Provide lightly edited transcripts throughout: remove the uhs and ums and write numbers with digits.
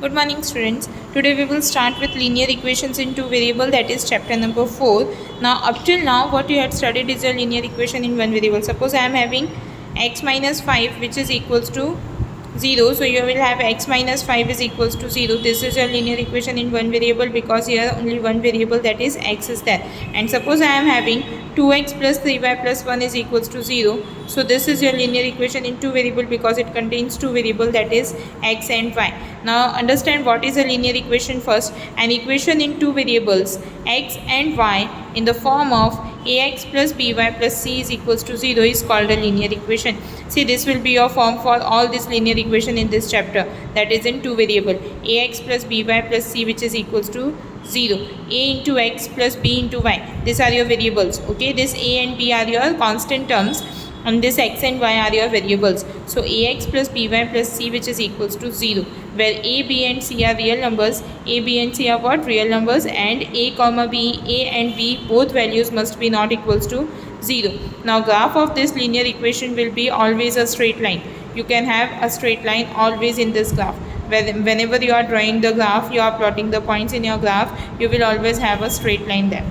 Good morning students. Today we will start with linear equations in two variable, that is chapter number 4. Now up till now what you had studied is a linear equation in one variable. Suppose I am having x minus 5 which is equals to 0. So you will have x minus 5 is equals to 0. This is a linear equation in one variable because here only one variable, that is x, is there. And suppose I am having 2x plus 3y plus 1 is equals to 0. So this is your linear equation in two variable because it contains two variable, that is x and y. Now understand what is a linear equation first. An equation in two variables x and y in the form of ax plus by plus c is equals to 0 is called a linear equation. See, this will be your form for all this linear equation in this chapter, that is in two variable ax plus by plus c which is equals to 0, a into x plus b into y. These are your variables. Okay, this a and b are your constant terms and this x and y are your variables. So ax plus by plus c which is equals to 0, where a, b and c are real numbers. A, b and c are what? Real numbers, and a comma b, a and b both values must be not equals to 0. Now graph of this linear equation will be always a straight line. You can have a straight line always in this graph. Whenever you are drawing the graph, you are plotting the points in your graph, you will always have a straight line there.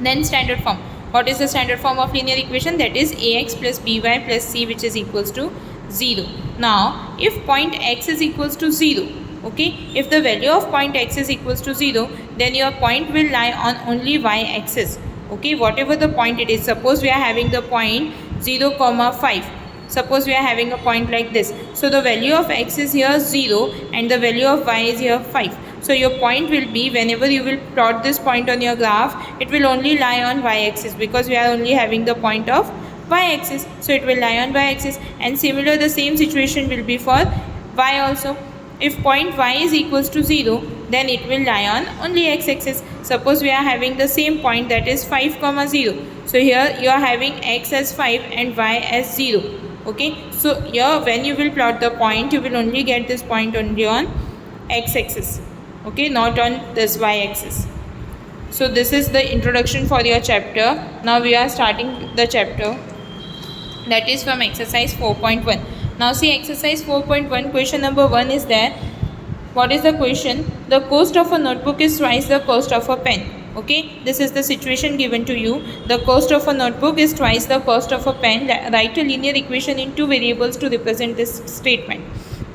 Then standard form. What is the standard form of linear equation? That is ax plus by plus c which is equals to 0. Now if point x is equals to 0, okay, if the value of point x is equals to 0, then your point will lie on only y axis. Okay, whatever the point it is. Suppose we are having the point 0, 5. Suppose we are having a point like this. So the value of x is here 0 and the value of y is here 5. So your point will be, whenever you will plot this point on your graph, it will only lie on y-axis because we are only having the point of y-axis. So it will lie on y-axis, and similar the same situation will be for y also. If point y is equals to 0, then it will lie on only x-axis. Suppose we are having the same point, that is 5, 0. So here you are having x as 5 and y as 0. Okay, so here when you will plot the point, you will only get this point only on x-axis. Okay, not on this y-axis. So this is the introduction for your chapter. Now we are starting the chapter, that is from exercise 4.1. Now see exercise 4.1, question number 1 is there. What is the question? The cost of a notebook is twice the cost of a pen. Okay, this is the situation given to you. The cost of a notebook is twice the cost of a pen. Write a linear equation in two variables to represent this statement.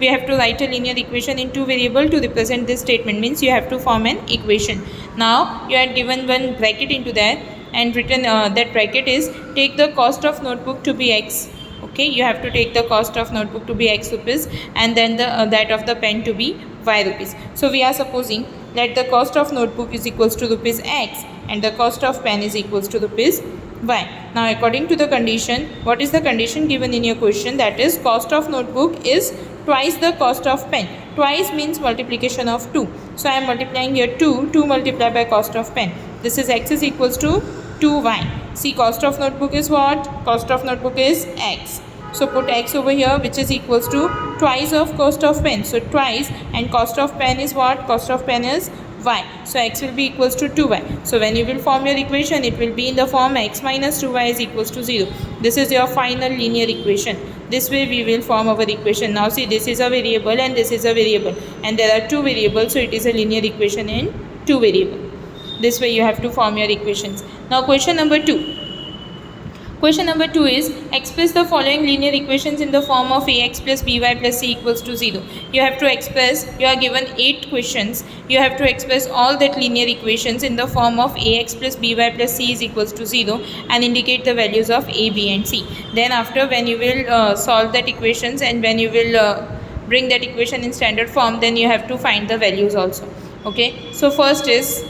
We have to write a linear equation in two variable to represent this statement, means you have to form an equation. Now you are given one bracket into that and written that bracket is, take the cost of notebook to be x. Okay, you have to take the cost of notebook to be x rupees and then the that of the pen to be y rupees. So we are supposing that the cost of notebook is equals to rupees x and the cost of pen is equals to rupees y. Now according to the condition, what is the condition given in your question? That is, cost of notebook is twice the cost of pen. Twice means multiplication of 2. So I am multiplying here 2 multiplied by cost of pen. This is x is equals to 2y. See, cost of notebook is what? Cost of notebook is x. So put x over here, which is equals to twice of cost of pen. So twice, and cost of pen is what? Cost of pen is y. So x will be equals to 2y. So when you will form your equation, it will be in the form x minus 2y is equals to 0. This is your final linear equation. This way we will form our equation. Now see, this is a variable and this is a variable, and there are two variables, so it is a linear equation in two variable. This way you have to form your equations. Now question number 2. Question number 2 is, express the following linear equations in the form of ax plus by plus c equals to 0. You have to express, you are given 8 questions. You have to express all that linear equations in the form of ax plus by plus c is equals to 0 and indicate the values of a, b and c. Then after, when you will solve that equations and when you will bring that equation in standard form, then you have to find the values also. Okay, so first is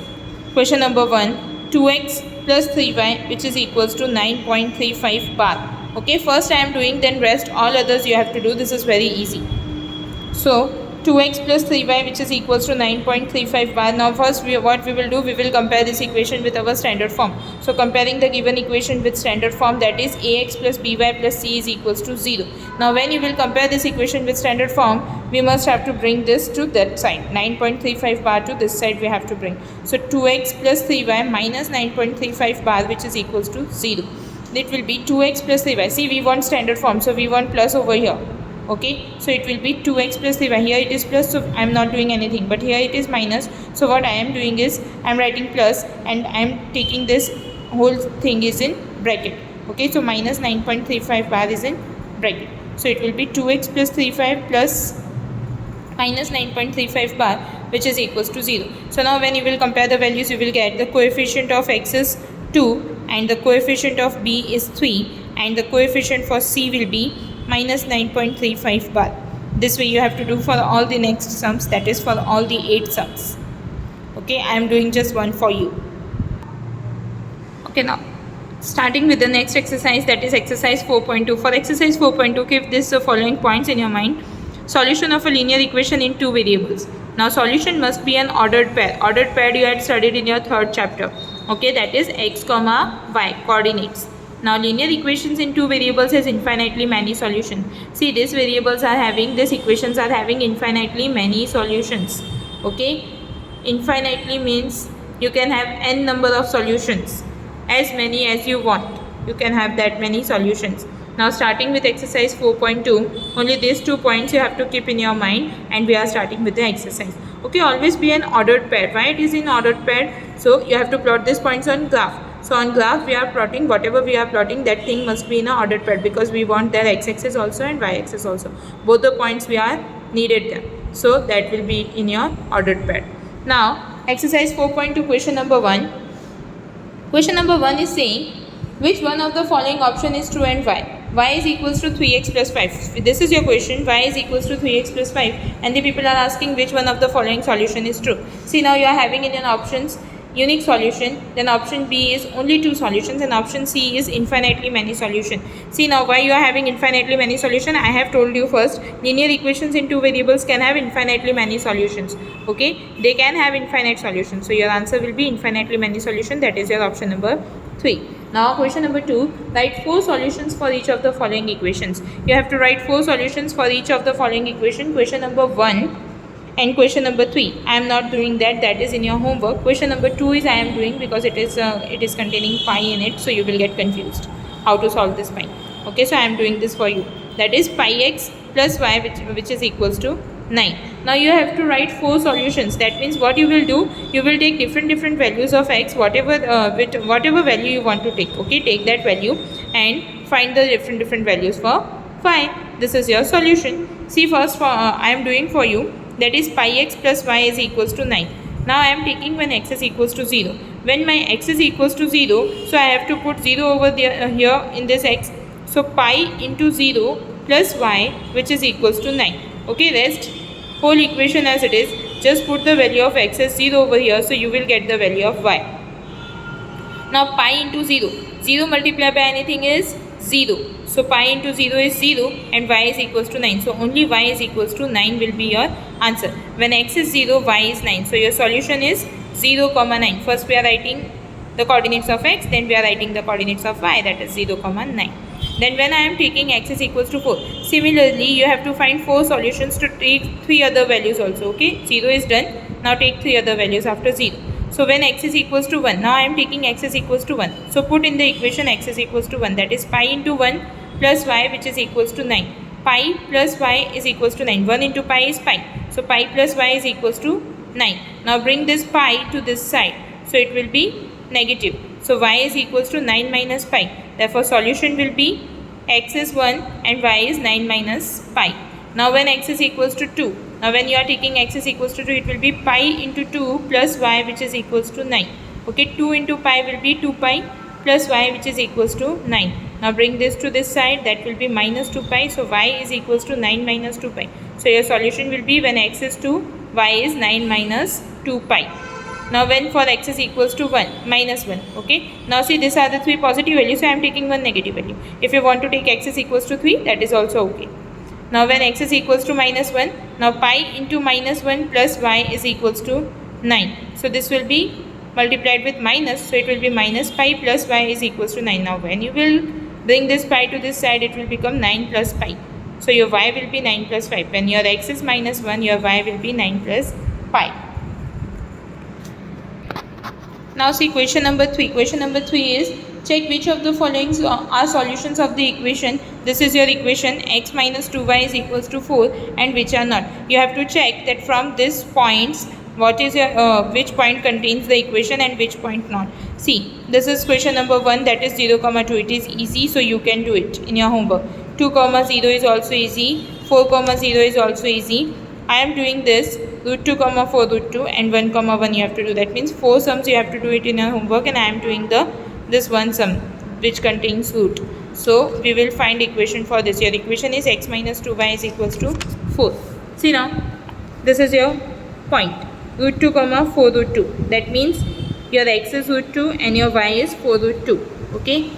question number 1, 2x plus 3y which is equals to 9.35 bar. Okay, first I am doing, then rest all others you have to do. This is very easy. So 2x plus 3y which is equals to 9.35 bar. Now first what we will do, we will compare this equation with our standard form. So comparing the given equation with standard form, that is ax plus by plus c is equals to 0. Now when you will compare this equation with standard form, we must have to bring this to that side. 9.35 bar to this side we have to bring. So 2x plus 3y minus 9.35 bar which is equals to 0. It will be 2x plus 3y. See, we want standard form, so we want plus over here. 2x plus 3y minus 9.35 bar which is equals to 0. Okay, so it will be 2x plus 3y. Here it is plus, so I am not doing anything, but here it is minus. So what I am doing is I am writing plus and I am taking this whole thing is in bracket. Okay, so minus 9.35 bar is in bracket. So it will be 2x plus 35 plus minus 9.35 bar, which is equals to 0. So now when you will compare the values, you will get the coefficient of x is 2 and the coefficient of b is 3 and the coefficient for c will be minus 9.35 bar. This way you have to do for all the next sums, that is for all the 8 sums. Okay, I am doing just one for you. Okay, now starting with the next exercise, that is exercise 4.2. For exercise 4.2, keep this following points in your mind. Solution of a linear equation in two variables. Now solution must be an ordered pair. Ordered pair you had studied in your third chapter. Okay, that is x comma y coordinates. Now linear equations in two variables has infinitely many solutions. See, these variables are having, these equations are having infinitely many solutions. Okay, infinitely means you can have n number of solutions, as many as you want. You can have that many solutions. Now starting with exercise 4.2, only these 2 points you have to keep in your mind and we are starting with the exercise. Okay, always be an ordered pair. Why it is in ordered pair? So you have to plot these points on graph. So on graph we are plotting, whatever we are plotting, that thing must be in an ordered pair because we want their x-axis also and y-axis also. Both the points we are needed there. So that will be in your ordered pair. Now exercise 4.2, question number 1. Question number 1 is saying, which one of the following option is true and why? Y is equals to 3x plus 5. This is your question. Y is equals to 3x plus 5. And the people are asking which one of the following solution is true. See, now you are having in your options unique solution. Then option B is only 2 solutions. And option C is infinitely many solution. See, now why you are having infinitely many solution? I have told you first. Linear equations in two variables can have infinitely many solutions. Okay. They can have infinite solutions. So your answer will be infinitely many solution. That is your option number 3. Now question number 2, write 4 solutions for each of the following equations. You have to write 4 solutions for each of the following equation. Question number 1 and question number 3. I am not doing that. That is in your homework. Question number 2 is I am doing because it is containing pi in it, so you will get confused how to solve this pi. Okay, so I am doing this for you. That is pi x plus y, which is equals to 9. Now you have to write 4 solutions. That means what you will do, you will take different values of x, whatever value you want to take. Okay, take that value and find the different values for y. This is your solution. See, first I am doing for you, that is pi x plus y is equals to 9. Now I am taking when x is equals to 0. When my x is equals to 0, so I have to put 0 over there here in this x. So pi into 0 plus y, which is equals to 9. Okay, rest whole equation as it is, just put the value of x as 0 over here, so you will get the value of y. Now pi into 0, 0 multiplied by anything is 0, so pi into 0 is 0 and y is equals to 9, so only y is equals to 9 will be your answer. When x is 0, y is 9, so your solution is 0, 9. First we are writing the coordinates of x, then we are writing the coordinates of y, that is 0, 9. Then when I am taking x is equals to 4, similarly you have to find 4 solutions to take 3 other values also. Okay, 0 is done. Now take 3 other values after 0. So when x is equals to 1, now I am taking x is equals to 1. So put in the equation x is equals to 1, that is pi into 1 plus y, which is equals to 9. Pi plus y is equals to 9. 1 into pi is pi. So pi plus y is equals to 9. Now bring this pi to this side. So it will be negative. So y is equals to 9 minus pi. Therefore solution will be x is 1 and y is 9 minus pi. Now when x is equals to 2, now when you are taking x is equals to 2, it will be pi into 2 plus y, which is equals to 9. Okay, 2 into pi will be 2 pi plus y, which is equals to 9. Now bring this to this side, that will be minus 2 pi. So y is equals to 9 minus 2 pi. So your solution will be when x is 2, y is 9 minus 2 pi. Now when for x is equals to 1, minus 1. Okay. Now see, these are the 3 positive values, so I am taking one negative value. If you want to take x is equals to 3, that is also okay. Now when x is equals to minus 1, now pi into minus 1 plus y is equals to 9. So this will be multiplied with minus, so it will be minus pi plus y is equals to 9. Now when you will bring this pi to this side, it will become 9 plus pi. So your y will be 9 plus 5. When your x is minus 1, your y will be 9 plus pi. Now see question number 3. Question number 3 is check which of the following are solutions of the equation. This is your equation x minus 2y is equals to 4, and which are not. You have to check that from this points what is your which point contains the equation and which point not. See, this is question number 1, that is 0 comma 2. It is easy, so you can do it in your homework. 2 comma 0 is also easy. 4 comma 0 is also easy. I am doing this root 2 comma 4 root 2, and 1 comma 1 you have to do. That means 4 sums you have to do it in your homework, and I am doing this one sum which contains root. So we will find equation for this. Your equation is x minus 2y is equals to 4. See now, this is your point, root 2 comma 4 root 2. That means your x is root 2 and your y is 4 root 2. Okay,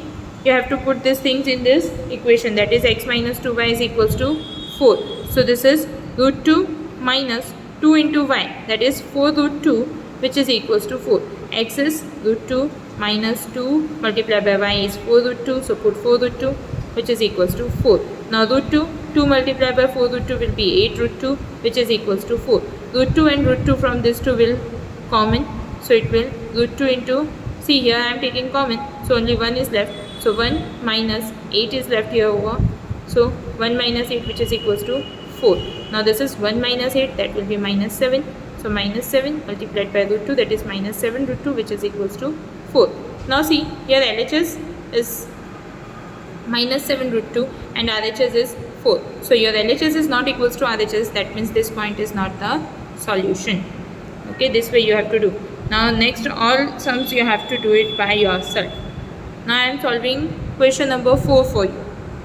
you have to put these things in this equation, that is x minus 2y is equals to 4. So this is root 2 minus 2 into y, that is 4 root 2, which is equals to 4. X is root 2 minus 2 multiplied by y is 4 root 2, so put 4 root 2, which is equals to 4. Now root 2 multiplied by 4 root 2 will be 8 root 2, which is equals to 4. Root 2 and root 2 from this 2 will common, so it will root 2 into, see here I am taking common, so only 1 is left, so 1 minus 8 is left here over, so 1 minus 8, which is equals to 4. Now this is 1 minus 8, that will be minus 7. So minus 7 multiplied by root 2, that is minus 7 root 2, which is equals to 4. Now see, here LHS is minus 7 root 2 and RHS is 4. So your LHS is not equals to RHS, that means this point is not the solution. Okay, this way you have to do. Now next, all sums you have to do it by yourself. Now I am solving question number 4 for you.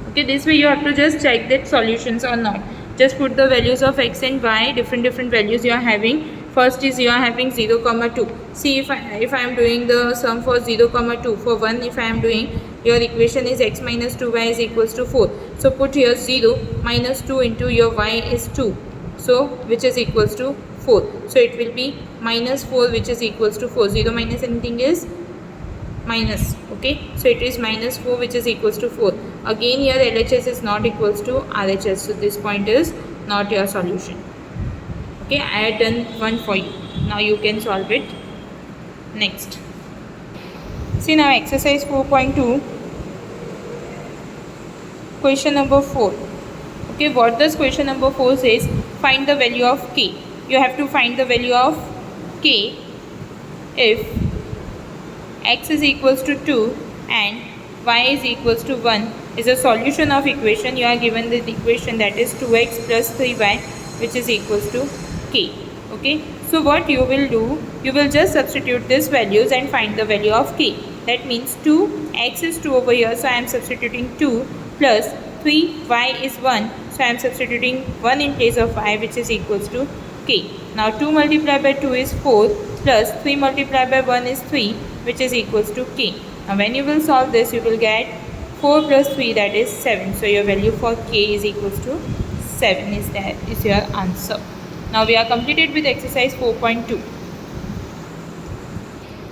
Okay, this way you have to just check that solutions or not. Just put the values of x and y, different values you are having. First is you are having 0 comma 2. See, if I am doing the sum for 0 comma 2, for 1 if I am doing, your equation is x minus 2y is equals to 4. So put here 0 minus 2 into your y is 2, so which is equals to 4. So it will be minus 4, which is equals to 4. 0 minus anything is minus. Okay, so it is minus 4, which is equals to 4. Again here LHS is not equals to RHS, so this point is not your solution. Okay, I had done one for you. Now you can solve it. Next, see now exercise 4.2, question number 4. Okay, what does question number 4 says? Find the value of k. You have to find the value of k if x is equals to 2 and y is equals to 1 is a solution of equation. You are given the equation, that is 2x plus 3y, which is equals to k. Okay, so what you will do, you will just substitute these values and find the value of k. That means 2, x is 2 over here, so I am substituting 2, plus 3, y is 1, so I am substituting 1 in place of y, which is equals to k. Now 2 multiplied by 2 is 4, plus 3 multiplied by 1 is 3, which is equals to k. Now when you will solve this, you will get 4 plus 3, that is 7. So your value for k is equals to 7 is your answer. Now we are completed with exercise 4.2.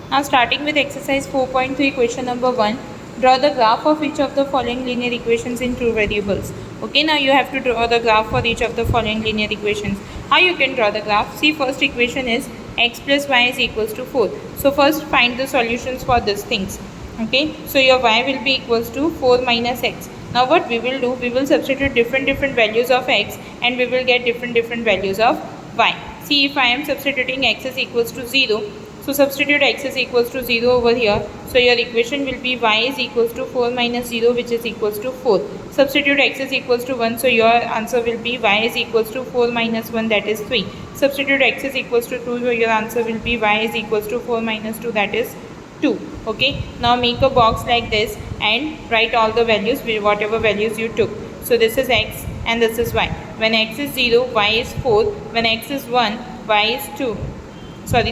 Now starting with exercise 4.3, question number 1. Draw the graph of each of the following linear equations in two variables. Okay, now you have to draw the graph for each of the following linear equations. How you can draw the graph? See, first equation is x plus y is equals to 4. So first find the solutions for these things. Okay, so your y will be equals to 4 minus x. Now what we will do, we will substitute different values of x and we will get different values of y. See, if I am substituting x is equals to 0, so substitute x is equals to 0 over here. So your equation will be y is equals to 4 minus 0, which is equals to 4. Substitute x is equals to 1, so your answer will be y is equals to 4 minus 1, that is 3. Substitute x is equals to 2, so your answer will be y is equals to 4 minus 2, that is 2. Okay, now make a box like this and write all the values, whatever values you took. So this is x and this is y. When x is 0, y is 4. When x is 1, y is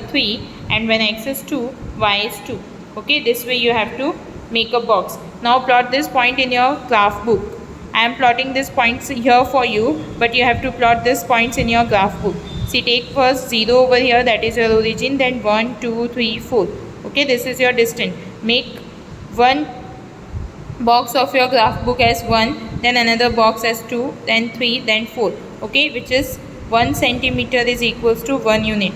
3. And when x is 2, y is 2. Okay, this way you have to make a box. Now plot this point in your graph book. I am plotting these points here for you, but you have to plot these points in your graph book. See, take first 0 over here, that is your origin, then 1, 2, 3, 4. Okay, this is your distance. Make one box of your graph book as 1, then another box as 2, then 3, then 4. Okay, which is 1 centimeter is equals to 1 unit.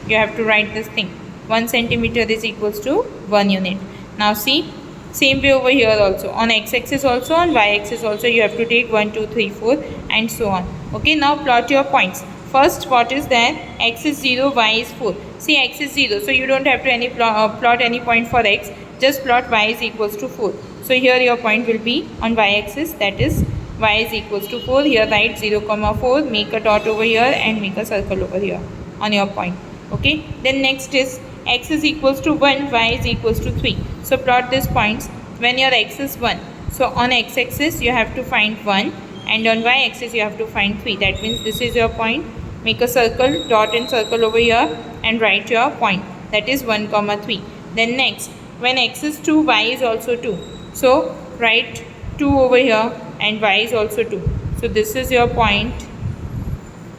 You have to write this thing. 1 centimeter is equals to 1 unit. Now see, Same way over here also, on x-axis also, on y-axis also, you have to take 1, 2, 3, 4 and so on. Okay, now plot your points. First, what is that? X is 0, y is 4. See, x is 0, so you don't have to plot any point for x, just plot y is equals to 4. So here your point will be on y-axis, that is y is equals to 4. Here write 0, 4, make a dot over here and make a circle over here on your point. Okay, then next is x is equals to 1, y is equals to 3. So plot these points when your x is 1. So on x-axis you have to find 1 and on y-axis you have to find 3. That means this is your point. Make a circle, dot and circle over here and write your point. That is 1, 3. Then next, when x is 2, y is also 2. So write 2 over here and y is also 2. So this is your point.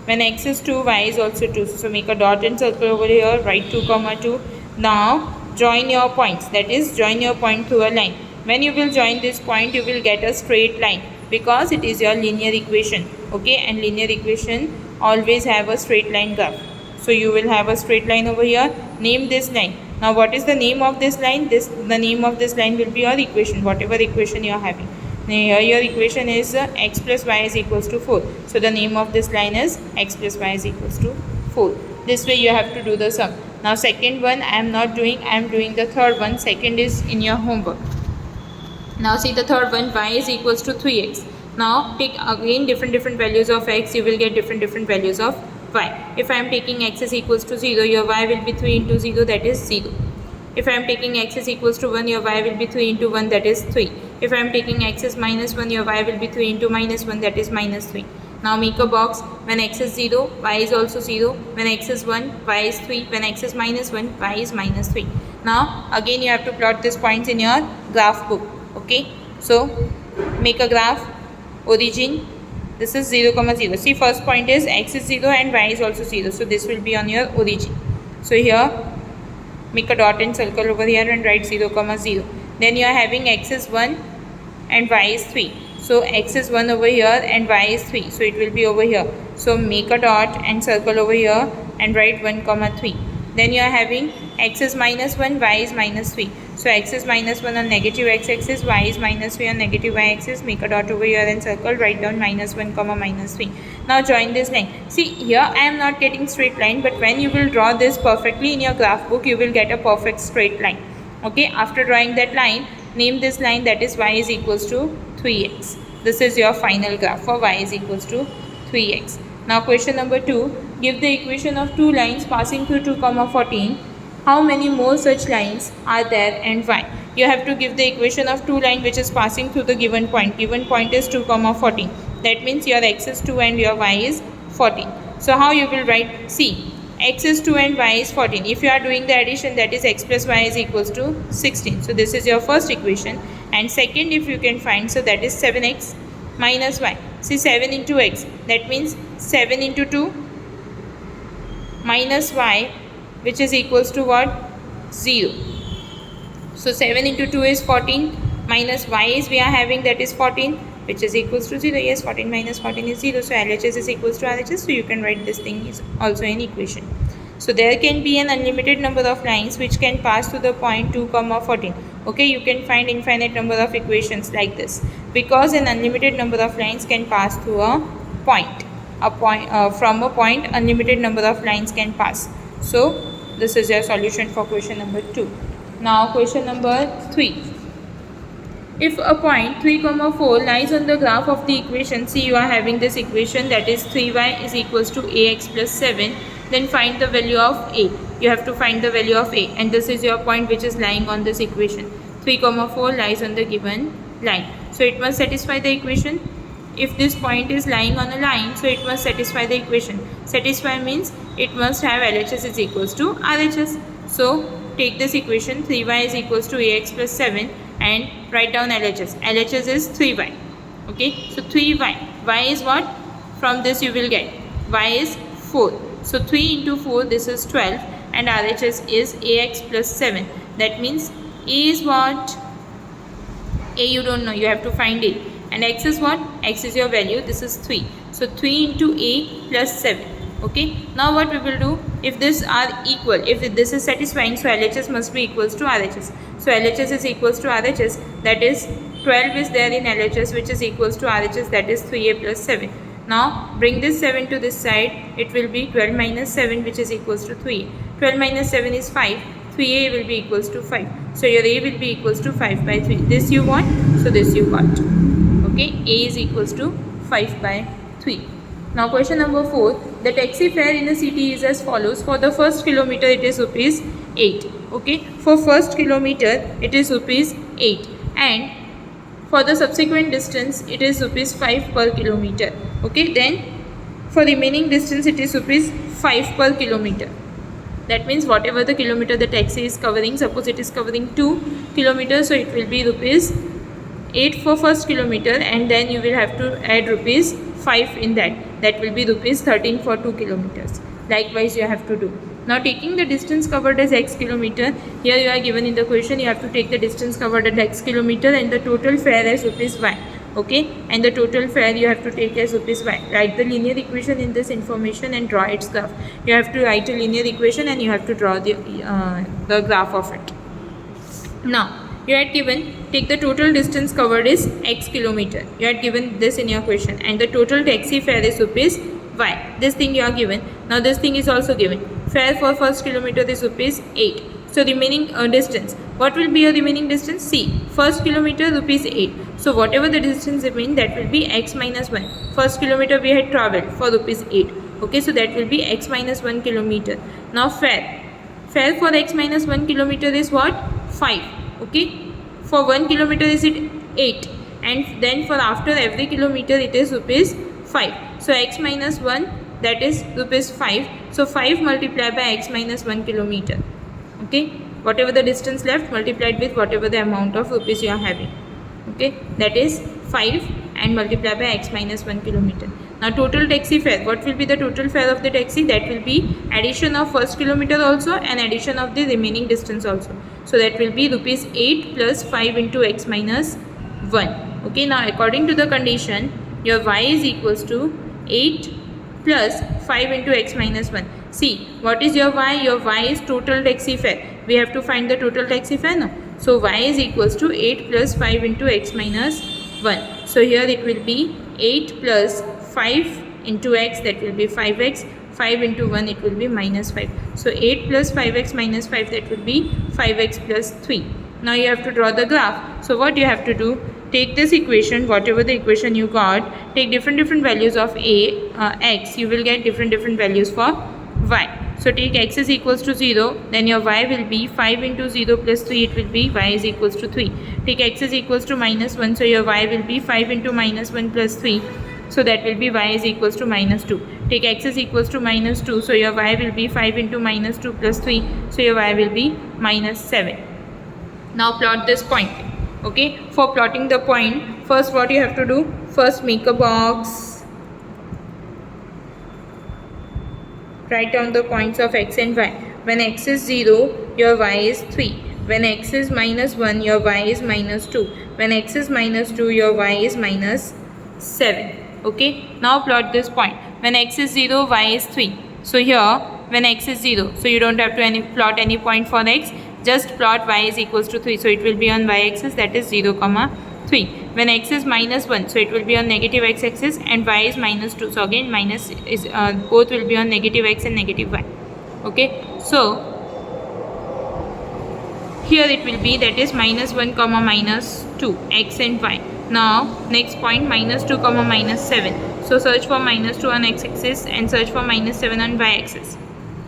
When x is 2, y is also 2. So make a dot and circle over here, write 2, 2. Now join your points. That is, join your point through a line. When you will join this point, you will get a straight line because it is your linear equation. Okay, and linear equation always have a straight line graph. So you will have a straight line over here. Name this line. Now what is the name of this line? The name of this line will be your equation, whatever equation you are having. Here your equation is x plus y is equals to 4. So the name of this line is x plus y is equals to 4. This way you have to do the sum. Now second one I am not doing, I am doing the third one. Second is in your homework. Now see the third one, y is equals to 3x. Now take again different values of x, you will get different values of y. If I am taking x is equals to 0, your y will be 3 into 0, that is 0. If I am taking x is equals to 1, your y will be 3 into 1, that is 3. If I am taking x is minus 1, your y will be 3 into minus 1, that is minus 3. Now make a box. When x is 0, y is also 0. When x is 1, y is 3. When x is minus 1, y is minus 3. Now again you have to plot these points in your graph book. Okay, so make a graph. Origin, this is 0, 0. See, first point is x is 0 and y is also 0. So this will be on your origin. So here make a dot and circle over here and write 0, 0. Then you are having x is 1 and y is 3. So x is 1 over here and y is 3. So it will be over here. So make a dot and circle over here and write 1, 3. Then you are having x is minus 1, y is minus 3. So x is minus 1 on negative x-axis, y is minus 3 on negative y-axis. Make a dot over here and circle, write down minus 1, minus 3. Now join this line. See, here I am not getting straight line, but when you will draw this perfectly in your graph book, you will get a perfect straight line. Okay, after drawing that line, name this line, that is y is equals to 3x. This is your final graph for y is equals to 3x. Now question number 2. Give the equation of two lines passing through 2, 14. How many more such lines are there and why? You have to give the equation of two line which is passing through the given point. Given point is 2, 14. That means your x is 2 and your y is 14. So how you will write? See, x is 2 and y is 14. If you are doing the addition, that is x plus y is equals to 16. So this is your first equation. And second, if you can find, so that is 7x minus y. See, 7 into x, that means 7 into 2 minus y, which is equals to what? 0. So 7 into 2 is 14 minus y is we are having, that is 14, which is equals to 0. Yes, 14 minus 14 is 0. So LHS is equals to RHS. So you can write this thing is also an equation. So there can be an unlimited number of lines which can pass to the point 2, 14. Okay, you can find infinite number of equations like this because an unlimited number of lines can pass through a point. From a point, unlimited number of lines can pass. So this is your solution for question number 2. Now question number 3. If a point 3, 4 lies on the graph of the equation, see you are having this equation, that is 3y is equals to ax plus 7, then find the value of a. You have to find the value of a, and this is your point which is lying on this equation. 3, 4 lies on the given line. So it must satisfy the equation. If this point is lying on a line, so it must satisfy the equation. Satisfy means it must have LHS is equals to RHS. So take this equation, 3y is equals to ax plus 7, and write down LHS. LHS is 3y. Okay, so 3y. Y is what? From this you will get. Y is 4. So 3 into 4, this is 12, and RHS is ax plus 7. That means a is what? A you don't know, you have to find a. And x is what? X is your value, this is 3. So 3 into a plus 7. Okay, now what we will do, if this are equal, if this is satisfying, so LHS must be equals to RHS. So LHS is equals to RHS, that is 12 is there in LHS, which is equals to RHS, that is 3a plus 7. Now bring this 7 to this side, it will be 12 minus 7, which is equals to 3. 12 minus 7 is 5, 3a will be equals to 5. So your a will be equals to 5 by 3. This you want, so this you got. Okay, a is equals to 5 by 3. Now question number 4, the taxi fare in a city is as follows. For the first kilometer it is rupees 8. Okay, for first kilometer it is rupees 8, and for the subsequent distance it is rupees 5 per kilometer. Okay, then for remaining distance it is rupees 5 per kilometer. That means whatever the kilometer the taxi is covering, suppose it is covering 2 kilometers, so it will be rupees 8 for first kilometer, and then you will have to add rupees 5 in that will be rupees 13 for 2 kilometers. Likewise you have to do. Now taking the distance covered as x kilometer, here you are given in the question, you have to take the distance covered at x kilometer and the total fare as rupees y. Okay, and the total fare you have to take as rupees y. Write the linear equation in this information and draw its graph. You have to write a linear equation and you have to draw the graph of it. Now you had given, take the total distance covered is x kilometer. You had given this in your question, and the total taxi fare is rupees y. This thing you are given. Now this thing is also given. Fare for first kilometer is rupees 8. So remaining distance. What will be your remaining distance? See, first kilometer rupees 8. So whatever the distance remain, that will be x minus 1. First kilometer we had travelled for rupees 8. Okay, so that will be x minus 1 kilometer. Now fare. Fare for x minus 1 kilometer is what? 5. Okay, for 1 kilometer is it 8, and then for after every kilometer it is rupees 5. So x minus 1, that is rupees 5. So 5 multiplied by x minus 1 kilometer. Okay, whatever the distance left multiplied with whatever the amount of rupees you are having. Okay, that is 5 and multiplied by x minus 1 kilometer. Now total taxi fare, what will be the total fare of the taxi? That will be addition of first kilometer also and addition of the remaining distance also. So that will be rupees 8 plus 5 into x minus 1. Okay, now according to the condition, your y is equals to 8 plus 5 into x minus 1. See, what is your y? Your y is total taxi fare. We have to find the total taxi fare now. So y is equals to 8 plus 5 into x minus 1. So here it will be 8 plus 5 into x, that will be 5x. 5 into 1, it will be minus 5. So 8 plus 5x minus 5, that will be 5x plus 3. Now you have to draw the graph. So what you have to do, take this equation, whatever the equation you got, take different values of x, you will get different values for y. So take x is equals to 0, then your y will be 5 into 0 plus 3, it will be y is equals to 3. Take x is equals to minus 1, so your y will be 5 into minus 1 plus 3. So that will be y is equals to minus 2. Take x is equals to minus 2. So your y will be 5 into minus 2 plus 3. So your y will be minus 7. Now plot this point. Okay. For plotting the point, first what you have to do? First make a box. Write down the points of x and y. When x is 0, your y is 3. When x is minus 1, your y is minus 2. When x is minus 2, your y is minus 7. Okay, now plot this point. When x is 0, y is 3. So here, when x is 0, so you don't have to plot any point for x, just plot y is equals to 3. So it will be on y axis, that is 0, 3. When x is minus 1, so it will be on negative x axis, and y is minus 2. So again, minus is both will be on negative x and negative y. Okay, so here it will be, that is minus 1, minus 2, x and y. Now next point, minus 2, minus 7. So search for minus 2 on x axis and search for minus 7 on y axis.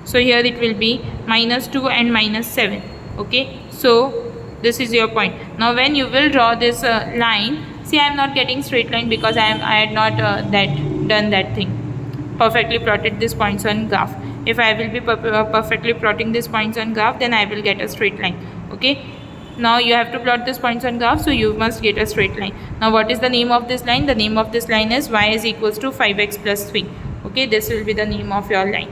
So here it will be minus 2 and minus 7. Okay, so this is your point. Now when you will draw this line, see, I am not getting straight line because I had not done that thing, perfectly plotted these points on graph. If I will be perfectly plotting these points on graph, then I will get a straight line. Okay, now you have to plot these points on graph, so you must get a straight line. Now what is the name of this line? The name of this line is y is equals to 5x plus 3. Okay, this will be the name of your line.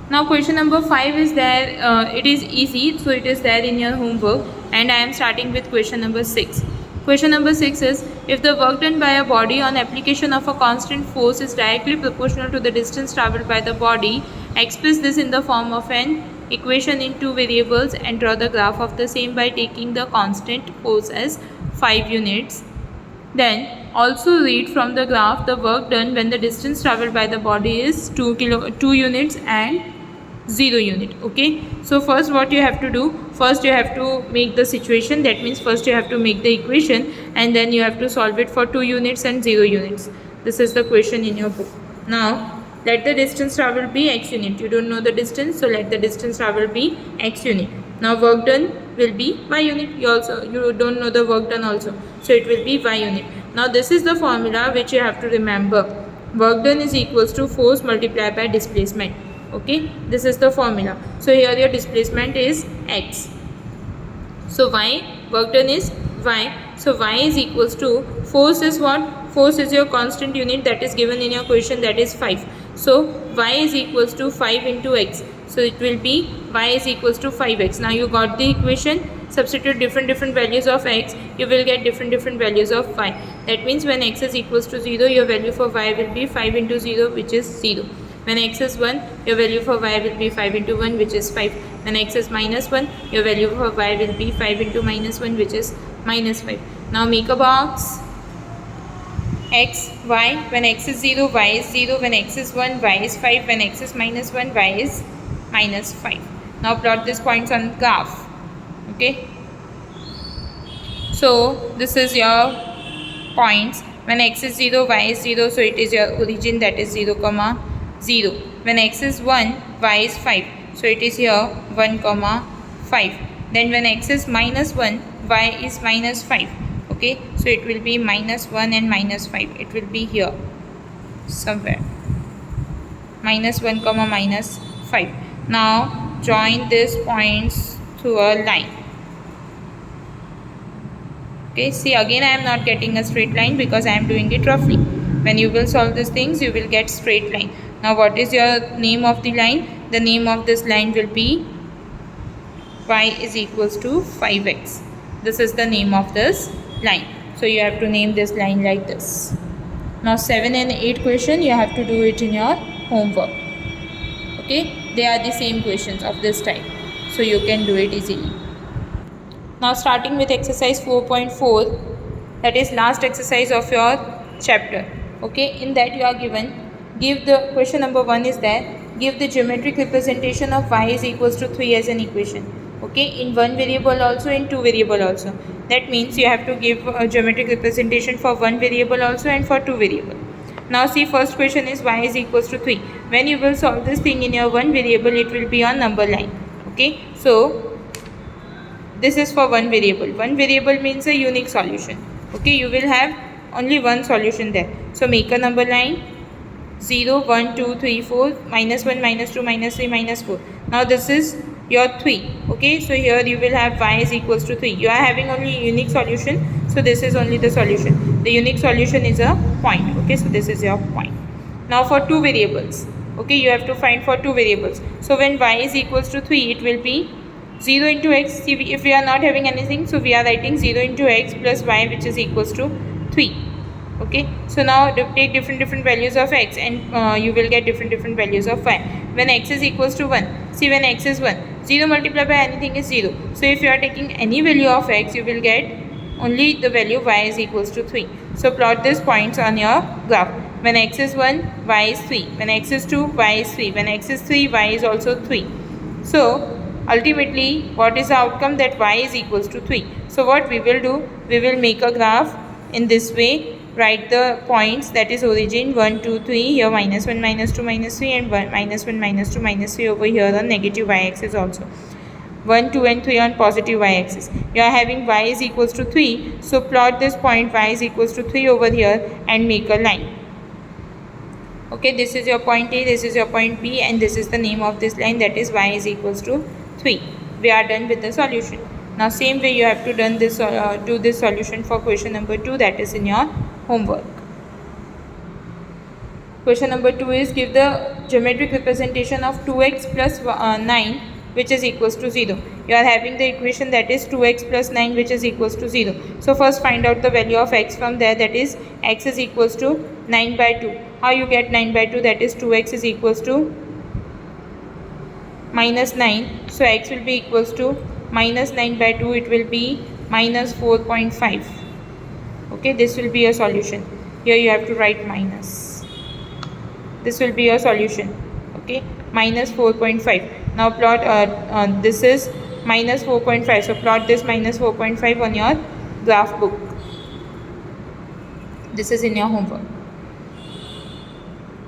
Now question number 5 is there, it is easy, so it is there in your homework, and I am starting with question number 6. Question number 6 is, if the work done by a body on application of a constant force is directly proportional to the distance travelled by the body, express this in the form of an equation in two variables and draw the graph of the same by taking the constant force as 5 units. Then also read from the graph the work done when the distance travelled by the body is 2 units and 0 unit. Okay, so first what you have to do, first you have to make the situation, that means first you have to make the equation and then you have to solve it for 2 units and 0 units. This is the question in your book. Now let the distance travelled be x unit. You don't know the distance, so let the distance travelled be x unit. Now work done will be y unit. You don't know the work done also, so it will be y unit. Now this is the formula which you have to remember. Work done is equals to force multiplied by displacement. Okay, this is the formula. So here your displacement is x, so y, work done is y, so y is equals to, force is what? Force is your constant unit that is given in your question, that is 5. So y is equals to 5 into x, so it will be y is equals to 5x. Now you got the equation, substitute different values of x, you will get different values of y. That means when x is equals to 0, your value for y will be 5 into 0, which is 0. When x is 1, your value for y will be 5 into 1, which is 5. When x is minus 1, your value for y will be 5 into minus 1, which is minus 5. Now make a box. X, y, when x is 0, y is 0. When x is 1, y is 5. When x is minus 1, y is minus 5. Now plot these points on graph. Okay. So this is your points. When x is 0, y is 0, so it is your origin, that is 0, 0. When x is 1, y is 5, so it is here 1, 5. Then when x is minus 1, y is minus 5. Okay, so it will be minus 1 and minus 5. It will be here somewhere. Minus 1, minus 5. Now join these points through a line. Okay, see, again I am not getting a straight line because I am doing it roughly. When you will solve these things, you will get straight line. Now what is your name of the line? The name of this line will be y is equals to 5x. This is the name of this line. So you have to name this line like this. Now 7 and 8 question, you have to do it in your homework. Okay, they are the same questions of this type, so you can do it easily. Now starting with exercise 4.4, that is last exercise of your chapter. Okay, in that you are given, give the question number 1 is that, give the geometric representation of y is equals to 3 as an equation. Okay, in one variable also, in two variable also. That means you have to give a geometric representation for one variable also and for two variable. Now see, first question is y is equals to 3. When you will solve this thing in your one variable, it will be on number line. Okay, so this is for one variable. One variable means a unique solution. Okay, you will have only one solution there. So make a number line 0, 1, 2, 3, 4, minus 1, minus 2, minus 3, minus 4. Now this is your 3. Okay, so here you will have y is equals to 3. You are having only unique solution, so this is only the solution. The unique solution is a point. Okay, so this is your point. Now for two variables. Okay, you have to find for two variables. So when y is equals to 3, it will be 0 into x. See, if we are not having anything, so we are writing 0 into x plus y, which is equals to 3. Okay, so now take different values of x and you will get different values of y. When x is equals to 1, see, when x is 1, 0 multiplied by anything is 0. So if you are taking any value of x, you will get only the value y is equals to 3. So plot these points on your graph. When x is 1, y is 3. When x is 2, y is 3. When x is 3, y is also 3. So ultimately, what is the outcome? That y is equals to 3. So what we will do? We will make a graph in this way. Write the points, that is origin 1, 2, 3, here minus 1, minus 2, minus 3, and 1, minus 1, minus 2, minus 3 over here on negative y-axis also. 1, 2 and 3 on positive y-axis. You are having y is equals to 3. So plot this point y is equals to 3 over here and make a line. Okay, this is your point A, this is your point B, and this is the name of this line, that is y is equals to 3. We are done with the solution. Now same way you have to do this solution for question number 2, that is in your homework. Question number 2 is, give the geometric representation of 2x plus 9 which is equals to 0. you are having the equation that is 2x plus 9 which is equals to 0. So first find out the value of x from there, that is x is equals to 9 by 2. How you get 9 by 2? That is 2x is equals to minus 9. So x will be equals to minus 9 by 2, it will be minus 4.5. Okay, this will be your solution. Here you have to write minus. This will be your solution. Okay, minus 4.5. Now plot this is minus 4.5. So plot this minus 4.5 on your graph book. This is in your homework.